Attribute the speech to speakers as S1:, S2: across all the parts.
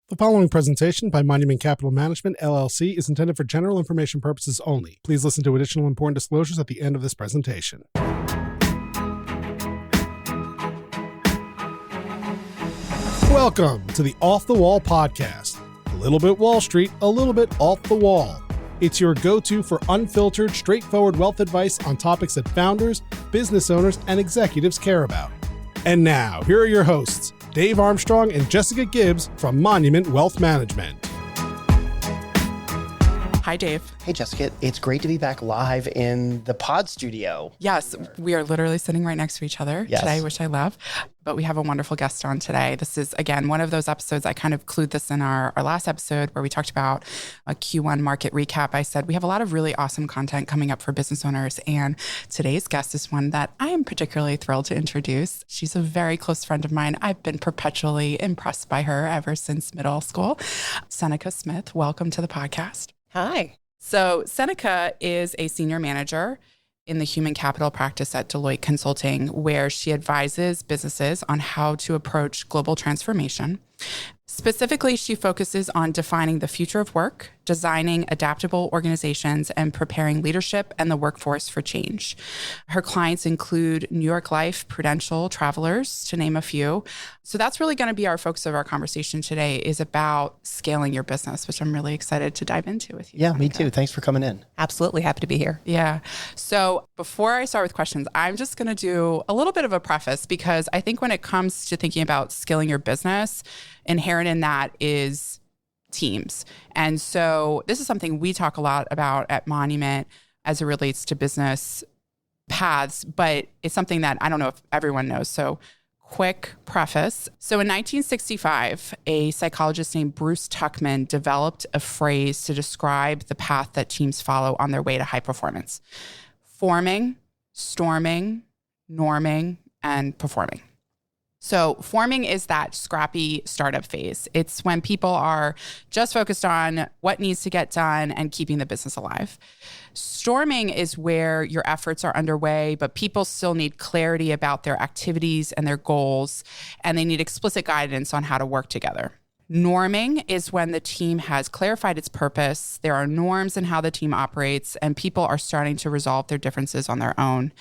S1: The following presentation by Monument Capital Management, LLC, is intended for general information purposes only. Please listen to additional important disclosures at the end of this presentation. Welcome to the Off the Wall podcast. A little bit Wall Street, a little bit off the wall. It's your go-to for unfiltered, straightforward wealth advice on topics that founders, business owners, and executives care about. And now, here are your hosts, Dave Armstrong and Jessica Gibbs from Monument Wealth Management.
S2: Hi, Dave.
S3: Hey, Jessica. It's great to be back live in the pod studio.
S2: Yes, we are literally sitting right next to each other today, which I love. But we have a wonderful guest on today. This is, again, one of those episodes. I kind of clued this in our last episode where we talked about a Q1 market recap. I said we have a lot of really awesome content coming up for business owners. And today's guest is one that I am particularly thrilled to introduce. She's a very close friend of mine. I've been perpetually impressed by her ever since middle school. Seneca Smith, welcome to the podcast.
S4: Hi.
S2: So Seneca is a senior manager in the human capital practice at Deloitte Consulting, where she advises businesses on how to approach global transformation. Specifically, she focuses on defining the future of work, designing adaptable organizations, and preparing leadership and the workforce for change. Her clients include New York Life, Prudential, Travelers, to name a few. So that's really going to be our focus of our conversation today, is about scaling your business, which I'm really excited to dive into with you.
S3: Yeah,
S2: Seneca.
S3: me too. Thanks for coming in.
S4: Absolutely happy to be here.
S2: Yeah. So before I start with questions, I'm just going to do a little bit of a preface, because I think when it comes to thinking about scaling your business, inherent in that is teams. And so this is something we talk a lot about at Monument as it relates to business paths, but it's something that I don't know if everyone knows. So quick preface. So in 1965, a psychologist named Bruce Tuckman developed a phrase to describe the path that teams follow on their way to high performance: forming, storming, norming, and performing. So forming is that scrappy startup phase. It's when people are just focused on what needs to get done and keeping the business alive. Storming is where your efforts are underway, but people still need clarity about their activities and their goals, and they need explicit guidance on how to work together. Norming is when the team has clarified its purpose, there are norms in how the team operates, and people are starting to resolve their differences on their own.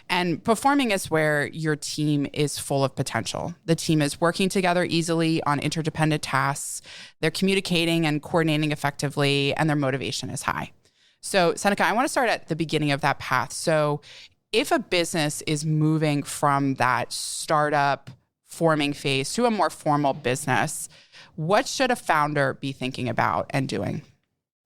S2: And performing is where your team is full of potential. The team is working together easily on interdependent tasks, they're communicating and coordinating effectively, and their motivation is high. So, Seneca, I want to start at the beginning of that path. So if a business is moving from that startup forming phase to a more formal business, what should a founder be thinking about and doing?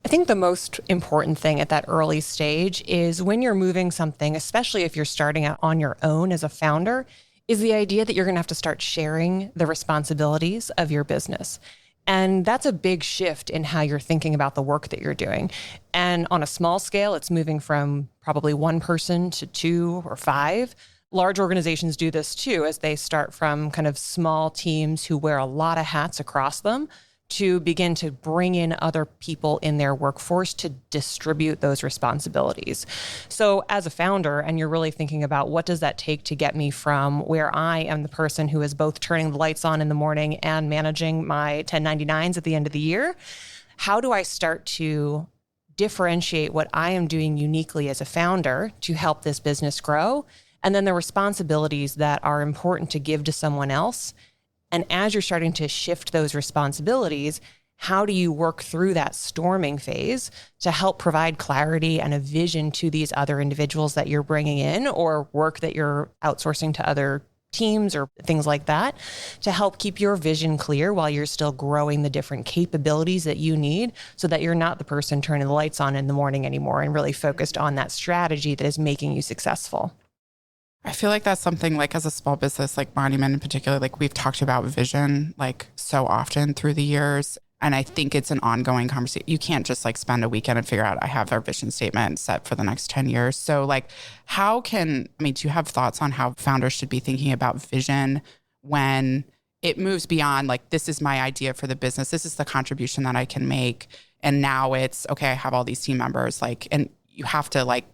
S4: I think the most important thing at that early stage is when you're moving something, especially if you're starting out on your own as a founder, is the idea that you're going to have to start sharing the responsibilities of your business. And that's a big shift in how you're thinking about the work that you're doing. And on a small scale, it's moving from probably one person to 2 or 5. Large organizations do this too, as they start from kind of small teams who wear a lot of hats across them to begin to bring in other people in their workforce to distribute those responsibilities. So as a founder, and you're really thinking about what does that take to get me from where I am the person who is both turning the lights on in the morning and managing my 1099s at the end of the year, how do I start to differentiate what I am doing uniquely as a founder to help this business grow? And then the responsibilities that are important to give to someone else. And as you're starting to shift those responsibilities, how do you work through that storming phase to help provide clarity and a vision to these other individuals that you're bringing in, or work that you're outsourcing to other teams or things like that, to help keep your vision clear while you're still growing the different capabilities that you need, so that you're not the person turning the lights on in the morning anymore and really focused on that strategy that is making you successful.
S2: I feel like that's something, like, as a small business, like Monument in particular, like, we've talked about vision like so often through the years. And I think it's an ongoing conversation. You can't just like spend a weekend and figure out, I have our vision statement set for the next 10 years. So like, do you have thoughts on how founders should be thinking about vision when it moves beyond like, this is my idea for the business, this is the contribution that I can make. And now it's, okay, I have all these team members, like, and you have to like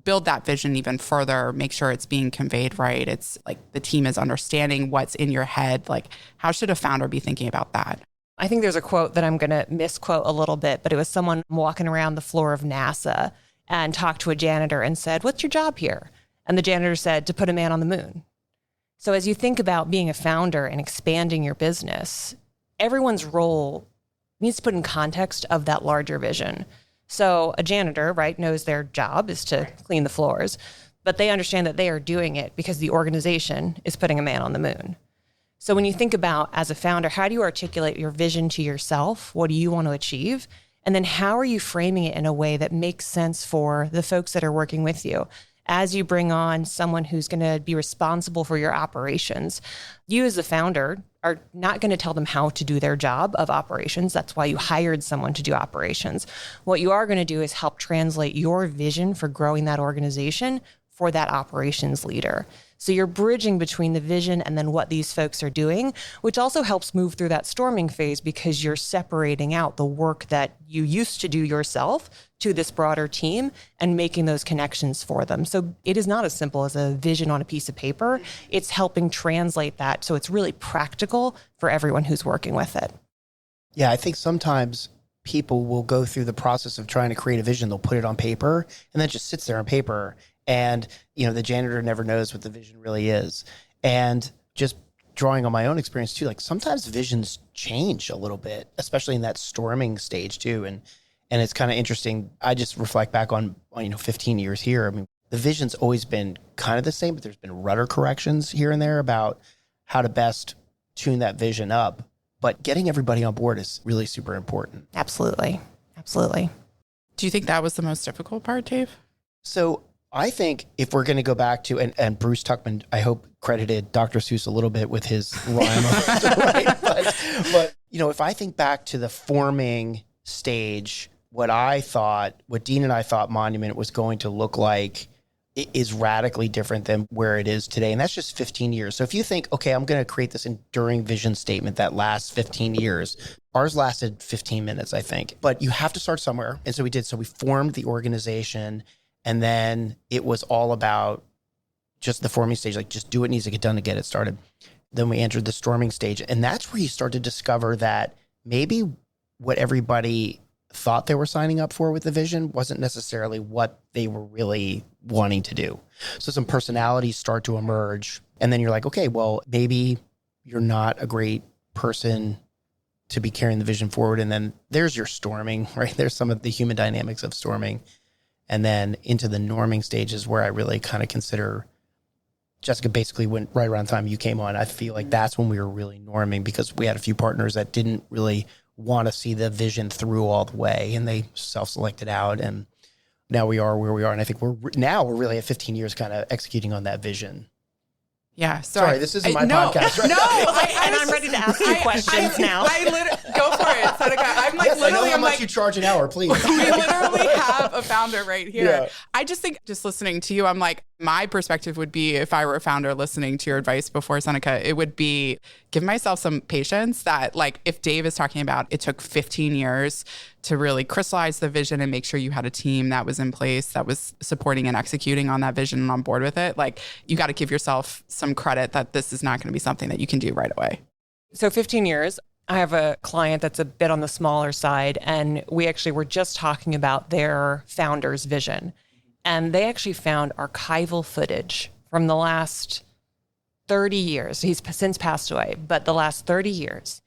S2: build that vision even further, make sure it's being conveyed right. It's like the team is understanding what's in your head. Like, how should a founder be thinking about that?
S4: I think there's a quote that I'm going to misquote a little bit, but it was someone walking around the floor of NASA and talked to a janitor and said, "What's your job here?" And the janitor said, "To put a man on the moon." So as you think about being a founder and expanding your business, everyone's role needs to put in context of that larger vision. So a janitor, right, knows their job is to clean the floors, but they understand that they are doing it because the organization is putting a man on the moon. So when you think about, as a founder, how do you articulate your vision to yourself? What do you want to achieve? And then how are you framing it in a way that makes sense for the folks that are working with you? As you bring on someone who's going to be responsible for your operations, you as the founder are not going to tell them how to do their job of operations. That's why you hired someone to do operations. What you are going to do is help translate your vision for growing that organization for that operations leader. So you're bridging between the vision and then what these folks are doing, which also helps move through that storming phase because you're separating out the work that you used to do yourself to this broader team and making those connections for them. So it is not as simple as a vision on a piece of paper. It's helping translate that so it's really practical for everyone who's working with it.
S3: Yeah, I think sometimes people will go through the process of trying to create a vision. They'll put it on paper and then it just sits there on paper. And, the janitor never knows what the vision really is. And just drawing on my own experience too, like sometimes visions change a little bit, especially in that storming stage too. And it's kind of interesting. I just reflect back on 15 years here. I mean, the vision's always been kind of the same, but there's been rudder corrections here and there about how to best tune that vision up. But getting everybody on board is really super important.
S4: Absolutely. Absolutely.
S2: Do you think that was the most difficult part, Dave?
S3: So I think if we're going to go back to, and Bruce Tuckman, I hope, credited Dr. Seuss a little bit with his rhyme, right? But if I think back to the forming stage, what Dean and I thought Monument was going to look like is radically different than where it is today. And that's just 15 years. So if you think, okay, I'm going to create this enduring vision statement that lasts 15 years, ours lasted 15 minutes, I think. But you have to start somewhere. And so we did. So we formed the organization. And then it was all about just the forming stage, like just do what needs to get done to get it started. Then we entered the storming stage. And that's where you start to discover that maybe what everybody thought they were signing up for with the vision wasn't necessarily what they were really wanting to do. So some personalities start to emerge. And then you're like, okay, well, maybe you're not a great person to be carrying the vision forward. And then there's your storming, right? There's some of the human dynamics of storming. And then into the norming stages where I really kind of consider, Jessica basically went right around the time you came on. I feel like that's when we were really norming because we had a few partners that didn't really want to see the vision through all the way and they self-selected out. And now we are where we are. And I think we're really at 15 years kind of executing on that vision.
S2: Yeah.
S3: Sorry, this isn't my podcast, right?
S4: No, I'm ready to ask you questions now.
S2: Go for it, Seneca. I'm like,
S3: yes,
S2: literally,
S3: I know how much you charge an hour, please.
S2: We literally have a founder right here.
S3: Yeah.
S2: I just think, just listening to you, I'm like, my perspective would be, if I were a founder listening to your advice before, Seneca, it would be give myself some patience that, like, if Dave is talking about it took 15 years to really crystallize the vision and make sure you had a team that was in place that was supporting and executing on that vision and on board with it, like, you got to give yourself some credit that this is not going to be something that you can do right away.
S4: So 15 years. I have a client that's a bit on the smaller side, and we actually were just talking about their founder's vision. And they actually found archival footage from the last 30 years. He's since passed away, but the last 30 years.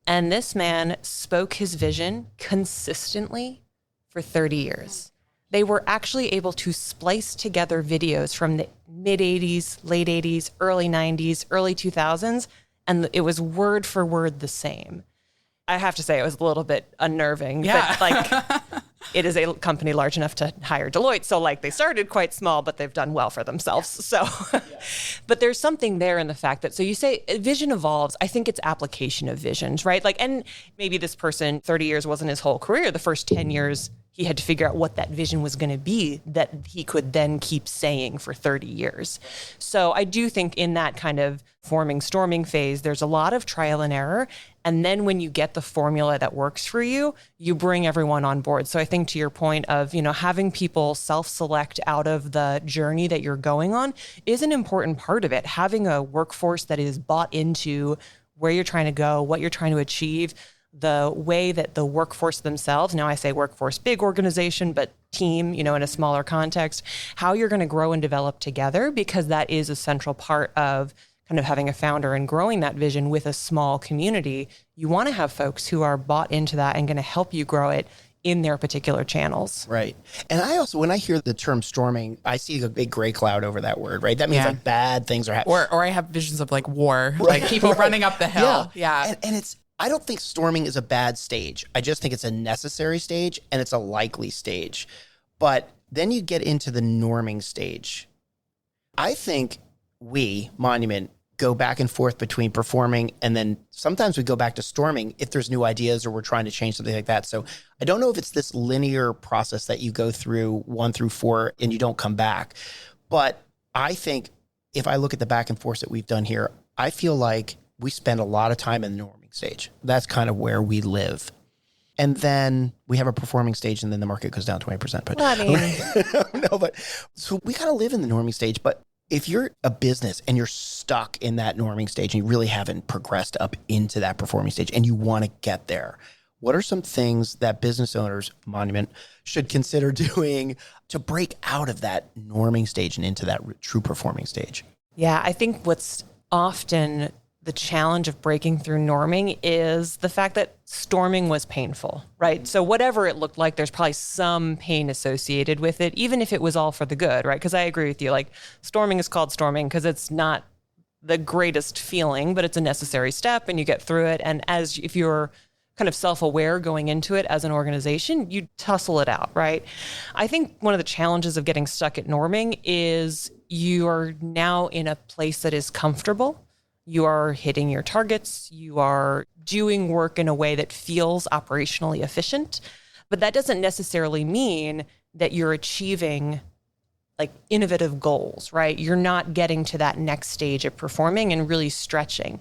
S4: And this man spoke his vision consistently for 30 years. They were actually able to splice together videos from the mid 80s, late 80s, early 90s, early 2000s, and it was word for word the same. I have to say it was a little bit unnerving,
S2: yeah.
S4: But like it is a company large enough to hire Deloitte. So like they started quite small, but they've done well for themselves. So, but there's something there in the fact that, so you say vision evolves. I think it's application of visions, right? Like, and maybe this person, 30 years wasn't his whole career. The first 10 years, he had to figure out what that vision was going to be that he could then keep saying for 30 years. So I do think in that kind of forming, storming phase, there's a lot of trial and error. And then when you get the formula that works for you, you bring everyone on board. So I think to your point of, having people self-select out of the journey that you're going on is an important part of it. Having a workforce that is bought into where you're trying to go, what you're trying to achieve, the way that the workforce themselves, now I say workforce, big organization, but team, in a smaller context, how you're going to grow and develop together, because that is a central part of kind of having a founder and growing that vision with a small community. You want to have folks who are bought into that and going to help you grow it in their particular channels.
S3: Right. And I also, when I hear the term storming, I see a big gray cloud over that word, right? That means like bad things are happening.
S2: Or I have visions of like war, like people running up the hill. Yeah.
S3: And it's, I don't think storming is a bad stage. I just think it's a necessary stage and it's a likely stage. But then you get into the norming stage. I think we, Monument, go back and forth between performing, and then sometimes we go back to storming if there's new ideas or we're trying to change something like that. So I don't know if it's this linear process that you go through 1 through 4 and you don't come back. But I think if I look at the back and forth that we've done here, I feel like we spend a lot of time in the norming stage. That's kind of where we live. And then we have a performing stage, and then the market goes down 20%. But
S4: well, I mean,
S3: no, but so we kind of live in the norming stage. But if you're a business and you're stuck in that norming stage and you really haven't progressed up into that performing stage and you want to get there, what are some things that business owners, Monument, should consider doing to break out of that norming stage and into that true performing stage?
S4: Yeah, I think what's often the challenge of breaking through norming is the fact that storming was painful, right? So whatever it looked like, there's probably some pain associated with it, even if it was all for the good, right? Because I agree with you, like storming is called storming because it's not the greatest feeling, but it's a necessary step and you get through it. And if you're kind of self-aware going into it as an organization, you tussle it out, right? I think one of the challenges of getting stuck at norming is you are now in a place that is comfortable. You are hitting your targets. You are doing work in a way that feels operationally efficient, but that doesn't necessarily mean that you're achieving like innovative goals, right? You're not getting to that next stage of performing and really stretching.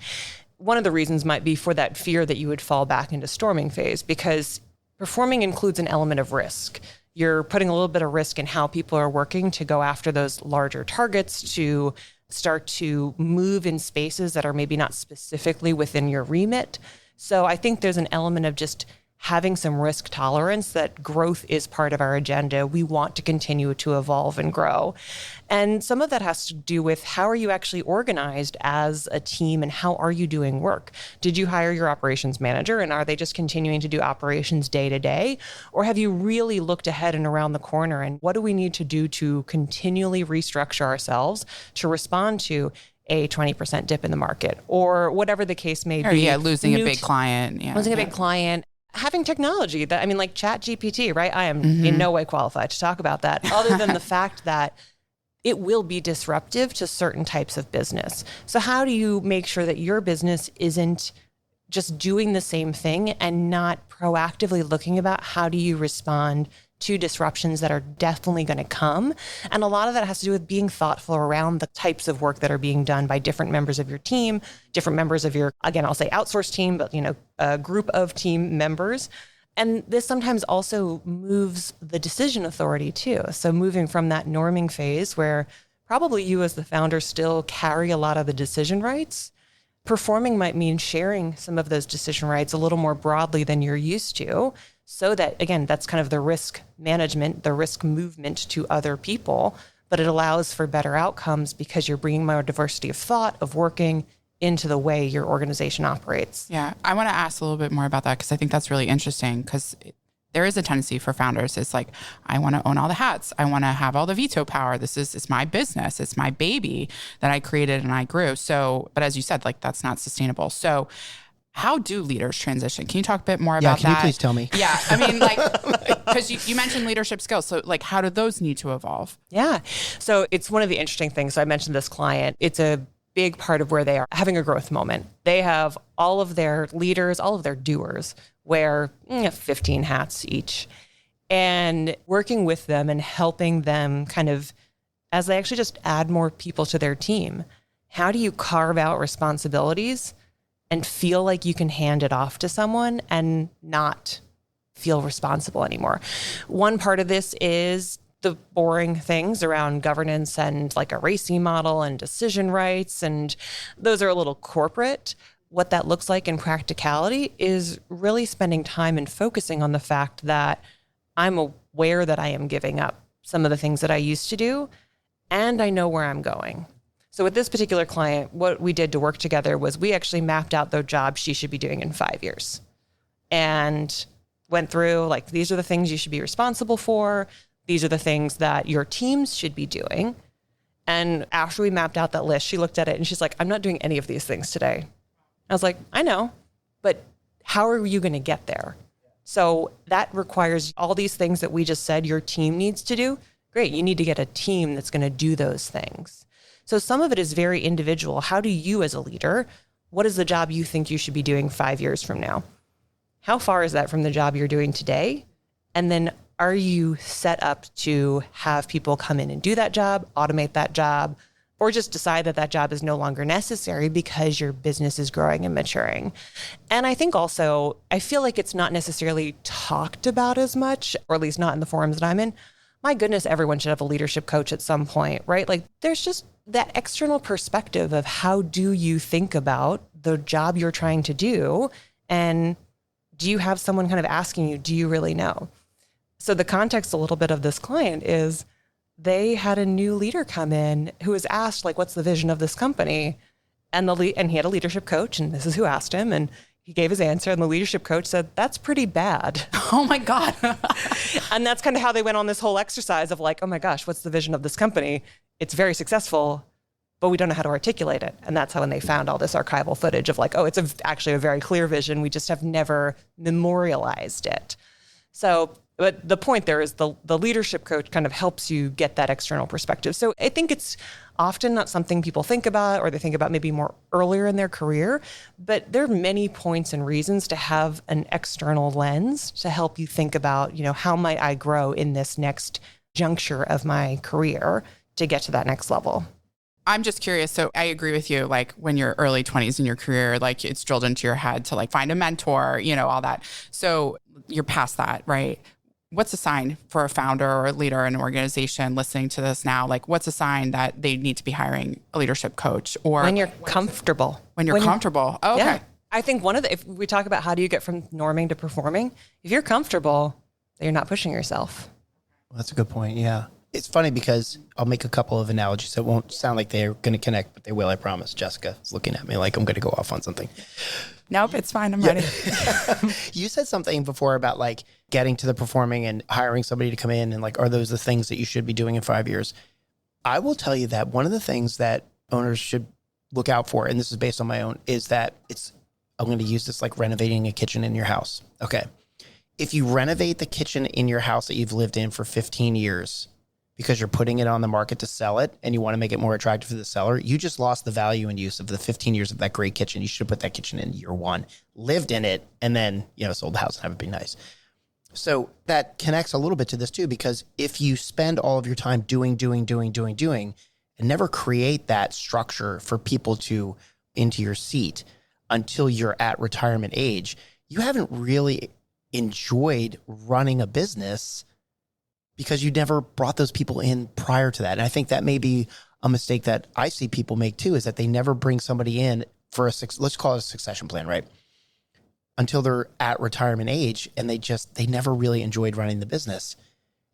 S4: One of the reasons might be for that fear that you would fall back into storming phase, because performing includes an element of risk. You're putting a little bit of risk in how people are working to go after those larger targets, to start to move in spaces that are maybe not specifically within your remit. So I think there's an element of just having some risk tolerance, that growth is part of our agenda. We want to continue to evolve and grow. And some of that has to do with how are you actually organized as a team and how are you doing work? Did you hire your operations manager and are they just continuing to do operations day to day? Or have you really looked ahead and around the corner and what do we need to do to continually restructure ourselves to respond to a 20% dip in the market or whatever the case may be?
S2: Losing a big client.
S4: Losing a big client. Having technology that, I mean, like ChatGPT, right? I am in no way qualified to talk about that, other than the fact that it will be disruptive to certain types of business. So how do you make sure that your business isn't just doing the same thing and not proactively looking about how do you respond to disruptions that are definitely going to come? And a lot of that has to do with being thoughtful around the types of work that are being done by different members of your team, different members of your, again, I'll say outsourced team, but a group of team members. And this sometimes also moves the decision authority too. So moving from that norming phase where probably you as the founder still carry a lot of the decision rights, performing might mean sharing some of those decision rights a little more broadly than you're used to. So that, again, that's kind of the risk management, the risk movement to other people, but it allows for better outcomes because you're bringing more diversity of thought, of working into the way your organization operates.
S2: Yeah, I want to ask a little bit more about that because I think that's really interesting because there is a tendency for founders. It's like, I want to own all the hats. I want to have all the veto power. It's my business. It's my baby that I created and I grew. So, but as you said, like that's not sustainable. So how do leaders transition? Can you talk a bit more about that?
S3: Yeah, can you please tell me?
S2: Yeah, I mean, like, because you mentioned leadership skills. So, like, how do those need to evolve?
S4: Yeah. So it's one of the interesting things. So I mentioned this client. It's a big part of where they are having a growth moment. They have all of their leaders, all of their doers wear 15 hats each. And working with them and helping them kind of, as they actually just add more people to their team, how do you carve out responsibilities and feel like you can hand it off to someone and not feel responsible anymore? One part of this is the boring things around governance and like a RACI model and decision rights. And those are a little corporate. what that looks like in practicality is really spending time and focusing on the fact that I'm aware that I am giving up some of the things that I used to do, and I know where I'm going. So with this particular client, what we did to work together was we actually mapped out the job she should be doing in 5 years and went through, like, these are the things you should be responsible for. These are the things that your teams should be doing. And after we mapped out that list, she looked at it and she's like, I'm not doing any of these things today. I was like, I know, but how are you going to get there? So that requires all these things that we just said your team needs to do. Great, you need to get a team that's going to do those things. So some of it is very individual. How do you as a leader, what is the job you think you should be doing 5 years from now? How far is that from the job you're doing today? And then are you set up to have people come in and do that job, automate that job, or just decide that that job is no longer necessary because your business is growing and maturing? And I think also, I feel like it's not necessarily talked about as much, or at least not in the forums that I'm in. My goodness, everyone should have a leadership coach at some point, right? Like, there's just that external perspective of how do you think about the job you're trying to do? And do you have someone kind of asking you, do you really know? So the context a little bit of this client is they had a new leader come in who was asked, like, what's the vision of this company? And and he had a leadership coach, and this is who asked him, and he gave his answer, and the leadership coach said, that's pretty bad.
S2: Oh my God.
S4: And that's kind of how they went on this whole exercise of like, oh my gosh, what's the vision of this company? It's very successful, but we don't know how to articulate it. And that's how when they found all this archival footage of like, oh, it's actually a very clear vision. We just have never memorialized it. So, but the point there is the leadership coach kind of helps you get that external perspective. So I think it's often not something people think about, or they think about maybe more earlier in their career, but there are many points and reasons to have an external lens to help you think about, how might I grow in this next juncture of my career to get to that next level.
S2: I'm just curious. So I agree with you. Like, when you're early 20s in your career, like, it's drilled into your head to like find a mentor, all that. So you're past that, right? What's a sign for a founder or a leader in an organization listening to this now? Like, what's a sign that they need to be hiring a leadership coach? Or
S4: when you're comfortable.
S2: When you're comfortable. Oh, okay.
S4: Yeah. I think if we talk about how do you get from norming to performing, if you're comfortable, you're not pushing yourself.
S3: Well, that's a good point. Yeah. It's funny because I'll make a couple of analogies that won't sound like they're going to connect, but they will, I promise. Jessica is looking at me like I'm going to go off on something.
S2: Nope, it's fine. I'm ready.
S3: You said something before about like getting to the performing and hiring somebody to come in and like, are those the things that you should be doing in 5 years? I will tell you that one of the things that owners should look out for, and this is based on my own, is that I'm going to use this like renovating a kitchen in your house. Okay. If you renovate the kitchen in your house that you've lived in for 15 years, because you're putting it on the market to sell it and you want to make it more attractive for the seller, you just lost the value and use of the 15 years of that great kitchen. You should have put that kitchen in year one, lived in it, and then, sold the house and have it be nice. So that connects a little bit to this too, because if you spend all of your time doing, and never create that structure for people to into your seat until you're at retirement age, you haven't really enjoyed running a business because you never brought those people in prior to that. And I think that may be a mistake that I see people make too, is that they never bring somebody in for let's call it a succession plan, right? Until they're at retirement age, and they never really enjoyed running the business.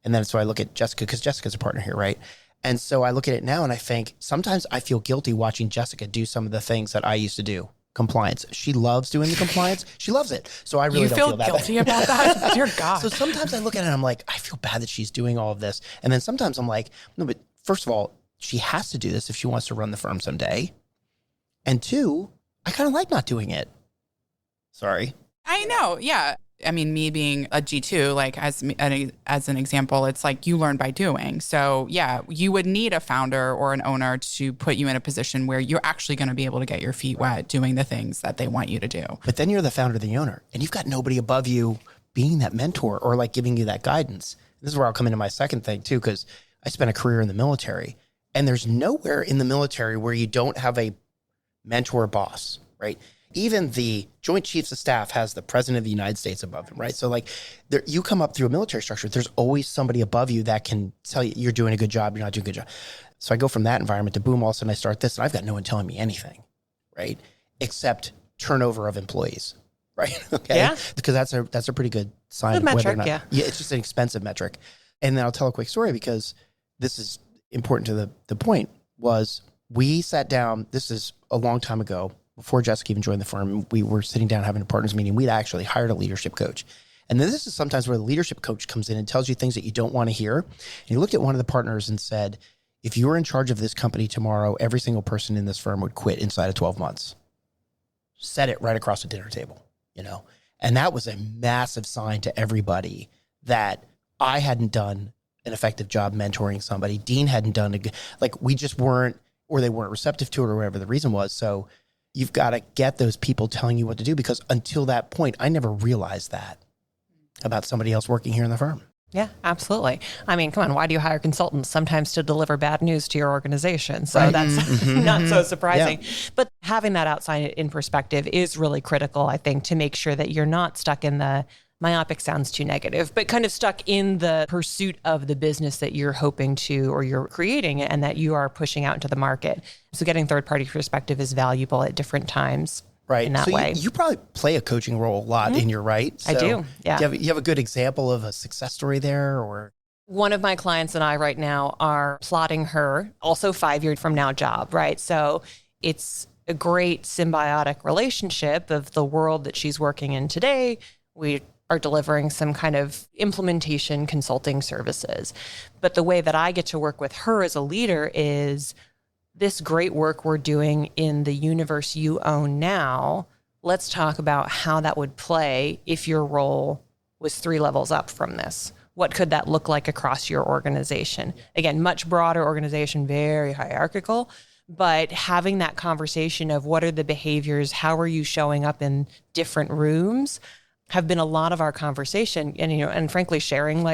S3: And then so I look at Jessica, because Jessica's a partner here, right? And so I look at it now and I think sometimes I feel guilty watching Jessica do some of the things that I used to do. Compliance. She loves doing the compliance. She loves it. So I really don't feel that
S2: guilty about that? Dear God.
S3: So sometimes I look at it and I'm like, I feel bad that she's doing all of this. And then sometimes I'm like, no, but first of all, she has to do this if she wants to run the firm someday. And two, I kind of like not doing it. Sorry.
S2: I know. Yeah. I mean, me being a G2, like as an example, it's like you learn by doing. So yeah, you would need a founder or an owner to put you in a position where you're actually going to be able to get your feet wet doing the things that they want you to do.
S3: But then you're the founder, the owner, and you've got nobody above you being that mentor or like giving you that guidance. This is where I'll come into my second thing too, because I spent a career in the military, and there's nowhere in the military where you don't have a mentor boss, right? Even the Joint Chiefs of Staff has the President of the United States above him, right? So like you come up through a military structure, there's always somebody above you that can tell you you're doing a good job, you're not doing a good job. So I go from that environment to boom, all of a sudden I start this and I've got no one telling me anything, right? Except turnover of employees, right? Okay.
S4: Yeah.
S3: Because that's a pretty good sign
S4: Good
S3: of whether
S4: metric,
S3: or not.
S4: yeah.
S3: Yeah. It's just an expensive metric. And then I'll tell a quick story because this is important to the point was we sat down, this is a long time ago, before Jessica even joined the firm, we were sitting down having a partners meeting. We'd actually hired a leadership coach. And then this is sometimes where the leadership coach comes in and tells you things that you don't want to hear. And he looked at one of the partners and said, if you were in charge of this company tomorrow, every single person in this firm would quit inside of 12 months. Said it right across the dinner table, And that was a massive sign to everybody that I hadn't done an effective job mentoring somebody. Dean hadn't done we just weren't, or they weren't receptive to it or whatever the reason was. So you've got to get those people telling you what to do, because until that point, I never realized that about somebody else working here in the firm.
S4: Yeah, absolutely. I mean, come on, why do you hire consultants? Sometimes to deliver bad news to your organization. So
S3: Right.
S4: that's not so surprising.
S3: Yeah.
S4: But having that outside in perspective is really critical, I think, to make sure that you're not stuck in the myopic sounds too negative, but kind of stuck in the pursuit of the business that you're hoping to, or you're creating and that you are pushing out into the market. So getting third-party perspective is valuable at different times.
S3: Right.
S4: In that
S3: so
S4: way.
S3: You probably play a coaching role a lot in your right. So
S4: I do. Yeah.
S3: Do you have a good example of a success story there, or?
S4: One of my clients and I right now are plotting her also 5 years from now job, right? So it's a great symbiotic relationship of the world that she's working in today. We are delivering some kind of implementation consulting services. But the way that I get to work with her as a leader is this great work we're doing in the universe you own now. Let's talk about how that would play if your role was 3 levels up from this. What could that look like across your organization? Again, much broader organization, very hierarchical, but having that conversation of what are the behaviors, how are you showing up in different rooms, have been a lot of our conversation. And frankly, sharing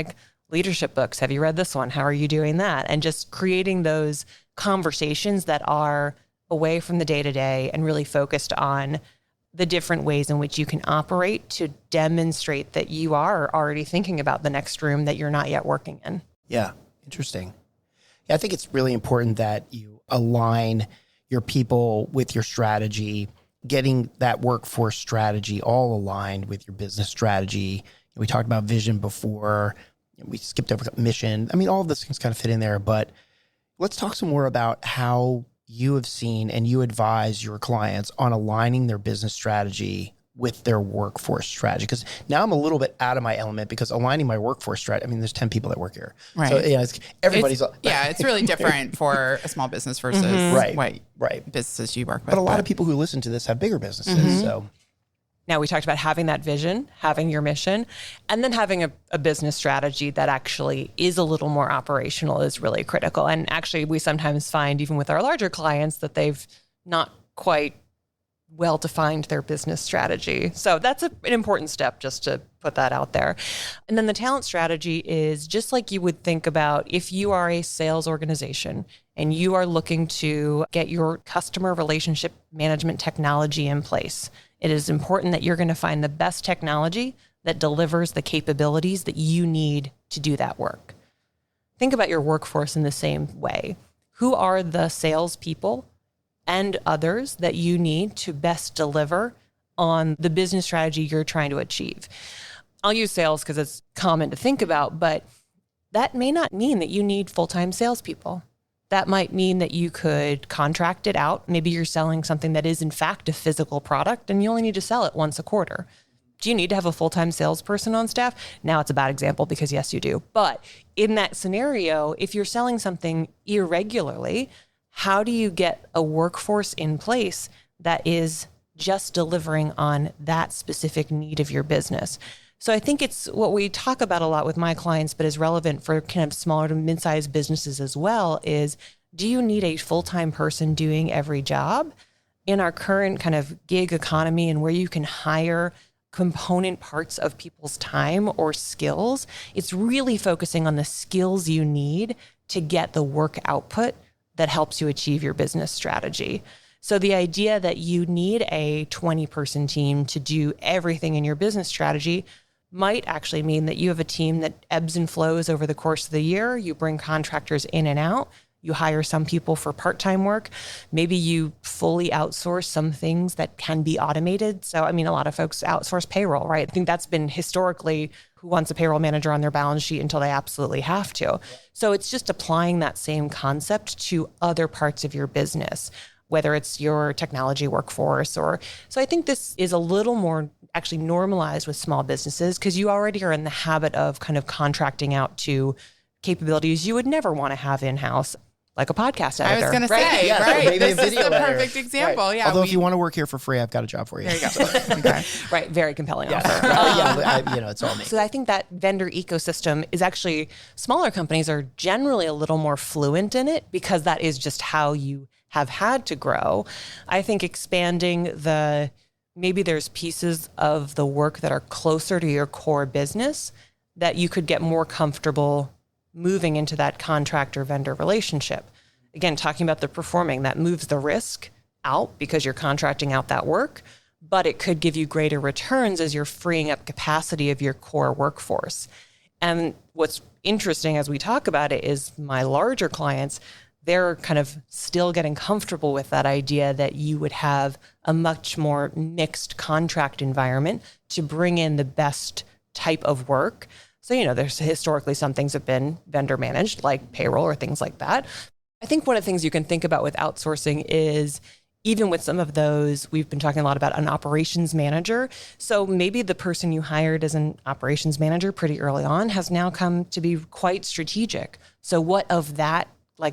S4: leadership books. Have you read this one? How are you doing that? And just creating those conversations that are away from the day-to-day and really focused on the different ways in which you can operate to demonstrate that you are already thinking about the next room that you're not yet working in.
S3: Yeah. Interesting. Yeah. I think it's really important that you align your people with your strategy, getting that workforce strategy all aligned with your business strategy. We talked about vision before. We skipped over mission. I mean, all of those things kind of fit in there, but let's talk some more about how you have seen and you advise your clients on aligning their business strategy with their workforce strategy. Because now I'm a little bit out of my element, because aligning my workforce strategy, I mean, there's 10 people that work here.
S2: Right.
S3: So everybody's...
S2: It's really different for a small business versus what businesses you work with.
S3: But a lot of people who listen to this have bigger businesses, so...
S4: Now, we talked about having that vision, having your mission, and then having a business strategy that actually is a little more operational is really critical. And actually, we sometimes find, even with our larger clients, that they've not quite well defined their business strategy. So that's an important step, just to put that out there. And then the talent strategy is just like you would think about if you are a sales organization and you are looking to get your customer relationship management technology in place. It is important that you're going to find the best technology that delivers the capabilities that you need to do that work. Think about your workforce in the same way. Who are the salespeople and others that you need to best deliver on the business strategy you're trying to achieve? I'll use sales because it's common to think about, but that may not mean that you need full-time salespeople. That might mean that you could contract it out. Maybe you're selling something that is in fact a physical product and you only need to sell it once a quarter. Do you need to have a full-time salesperson on staff? Now it's a bad example because yes, you do. But in that scenario, if you're selling something irregularly, how do you get a workforce in place that is just delivering on that specific need of your business? So I think it's what we talk about a lot with my clients, but is relevant for kind of smaller to mid-sized businesses as well, is do you need a full-time person doing every job? In our current kind of gig economy and where you can hire component parts of people's time or skills, it's really focusing on the skills you need to get the work output that helps you achieve your business strategy. So the idea that you need a 20-person team to do everything in your business strategy might actually mean that you have a team that ebbs and flows over the course of the year. You bring contractors in and out. you hire some people for part-time work. Maybe you fully outsource some things that can be automated. So, I mean, a lot of folks outsource payroll, right? I think that's been historically who wants a payroll manager on their balance sheet until they absolutely have to. So it's just applying that same concept to other parts of your business, whether it's your technology workforce or, so I think this is a little more actually normalized with small businesses because you already are in the habit of kind of contracting out to capabilities you would never want to have in-house, like a podcast editor.
S2: I was going to
S4: right?
S2: say,
S3: Yeah,
S2: right?
S3: maybe
S2: This
S3: a video
S2: is the
S3: editor.
S2: perfect example.
S3: Right.
S2: Yeah.
S3: Although if you want to work here for free, I've got a job for you.
S2: There you go. Okay.
S4: Right, very compelling offer.
S3: It's all me.
S4: So I think that vendor ecosystem is actually, smaller companies are generally a little more fluent in it because that is just how you have had to grow. I think expanding maybe there's pieces of the work that are closer to your core business that you could get more comfortable moving into that contractor vendor relationship. Again, talking about the performing, that moves the risk out because you're contracting out that work, but it could give you greater returns as you're freeing up capacity of your core workforce. And what's interesting as we talk about it is my larger clients, they're kind of still getting comfortable with that idea that you would have a much more mixed contract environment to bring in the best type of work. So, there's historically some things have been vendor managed, like payroll or things like that. I think one of the things you can think about with outsourcing is even with some of those, we've been talking a lot about an operations manager. So maybe the person you hired as an operations manager pretty early on has now come to be quite strategic. So what of that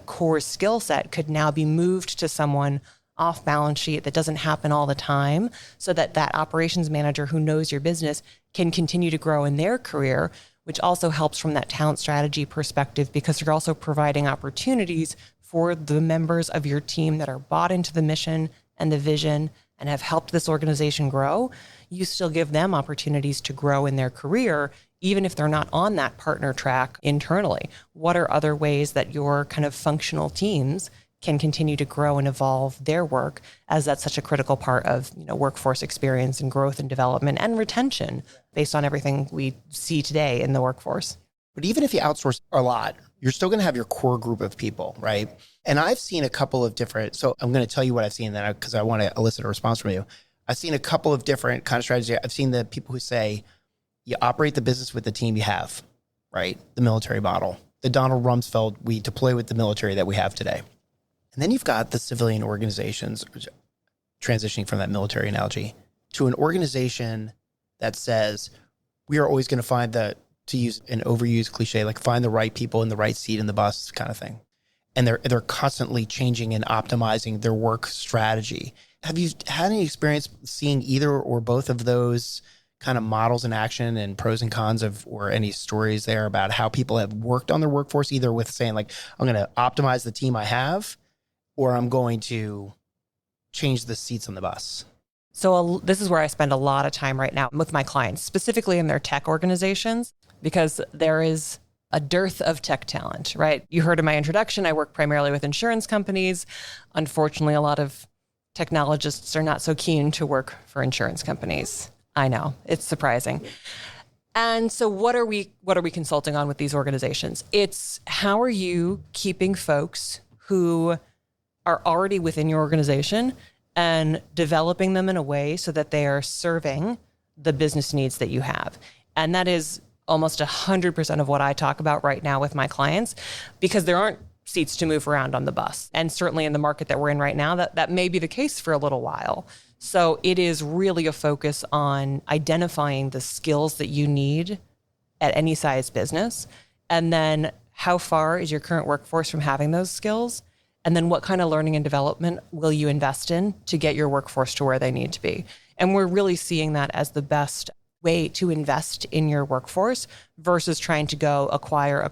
S4: core skill set could now be moved to someone off balance sheet that doesn't happen all the time so that operations manager who knows your business can continue to grow in their career, which also helps from that talent strategy perspective because you're also providing opportunities for the members of your team that are bought into the mission and the vision and have helped this organization grow. You still give them opportunities to grow in their career, even if they're not on that partner track internally. What are other ways that your kind of functional teams can continue to grow and evolve their work, as that's such a critical part of workforce experience and growth and development and retention based on everything we see today in the workforce.
S3: But even if you outsource a lot, you're still going to have your core group of people, right? And I've seen a couple of different, so I'm going to tell you what I've seen then because I want to elicit a response from you. I've seen a couple of different kind of strategies. I've seen the people who say, you operate the business with the team you have, right? The military model. The Donald Rumsfeld, we deploy with the military that we have today. And then you've got the civilian organizations transitioning from that military analogy to an organization that says, we are always going to find to use an overused cliche, find the right people in the right seat in the bus kind of thing. And they're constantly changing and optimizing their work strategy. Have you had any experience seeing either or both of those kind of models in action and pros and cons or any stories there about how people have worked on their workforce, either with saying I'm going to optimize the team I have, or I'm going to change the seats on the bus?
S4: So this is where I spend a lot of time right now with my clients, specifically in their tech organizations, because there is a dearth of tech talent, right? You heard in my introduction, I work primarily with insurance companies. Unfortunately, a lot of technologists are not so keen to work for insurance companies. I know, it's surprising. And so what are we consulting on with these organizations? It's how are you keeping folks who are already within your organization and developing them in a way so that they are serving the business needs that you have. And that is almost 100% of what I talk about right now with my clients, because there aren't seats to move around on the bus. And certainly in the market that we're in right now, that may be the case for a little while. So it is really a focus on identifying the skills that you need at any size business. And then how far is your current workforce from having those skills? And then what kind of learning and development will you invest in to get your workforce to where they need to be? And we're really seeing that as the best way to invest in your workforce versus trying to go acquire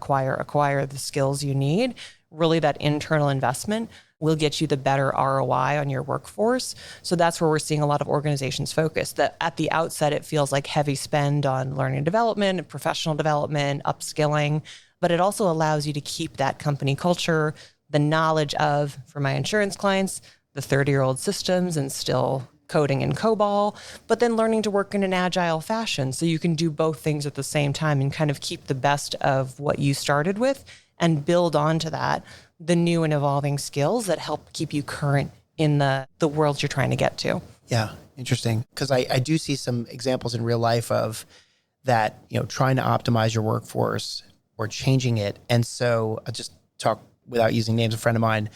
S4: the skills you need. Really, that internal investment will get you the better ROI on your workforce. So that's where we're seeing a lot of organizations focus. That at the outset, it feels like heavy spend on learning and development, professional development, upskilling, but it also allows you to keep that company culture, the knowledge of, for my insurance clients, the 30-year-old systems and still coding in COBOL, but then learning to work in an agile fashion so you can do both things at the same time and kind of keep the best of what you started with and build onto that the new and evolving skills that help keep you current in the world you're trying to get to.
S3: Yeah, interesting. Because I do see some examples in real life of that, trying to optimize your workforce or changing it. And so I'll just talk without using names. A friend of mine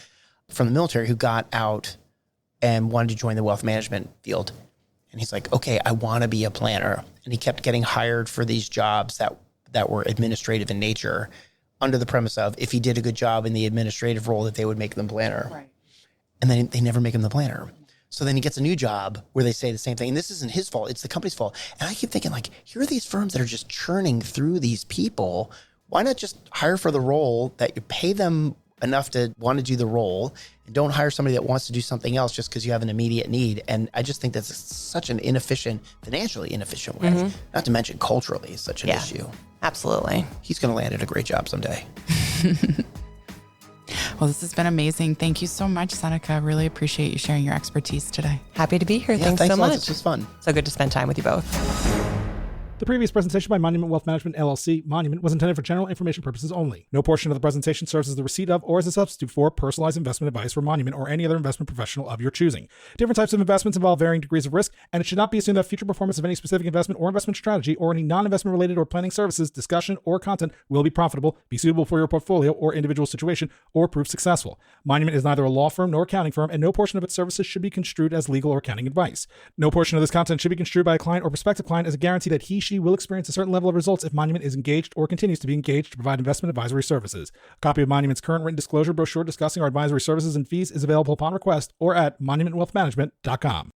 S3: from the military who got out and wanted to join the wealth management field. And he's like, okay, I want to be a planner. And he kept getting hired for these jobs that were administrative in nature under the premise of if he did a good job in the administrative role that they would make them planner.
S2: Right.
S3: And then they never make him the planner. So then he gets a new job where they say the same thing. And this isn't his fault. It's the company's fault. And I keep thinking, like, here are these firms that are just churning through these people. Why not just hire for the role that you pay them enough to want to do the role, and don't hire somebody that wants to do something else just because you have an immediate need? And I just think that's such an financially inefficient way, not to mention culturally is such an issue.
S4: Absolutely.
S3: He's going to land at a great job someday.
S2: Well, this has been amazing. Thank you so much, Seneca. I really appreciate you sharing your expertise today.
S4: Happy to be here.
S3: Yeah,
S4: Thanks so much.
S3: This was fun.
S4: So good to spend time with you both.
S1: The previous presentation by Monument Wealth Management, LLC, Monument, was intended for general information purposes only. No portion of the presentation serves as the receipt of or as a substitute for personalized investment advice from Monument or any other investment professional of your choosing. Different types of investments involve varying degrees of risk, and it should not be assumed that future performance of any specific investment or investment strategy or any non-investment related or planning services, discussion, or content will be profitable, be suitable for your portfolio or individual situation, or prove successful. Monument is neither a law firm nor accounting firm, and no portion of its services should be construed as legal or accounting advice. No portion of this content should be construed by a client or prospective client as a guarantee that he/she will experience a certain level of results if Monument is engaged or continues to be engaged to provide investment advisory services. A copy of Monument's current written disclosure brochure discussing our advisory services and fees is available upon request or at monumentwealthmanagement.com.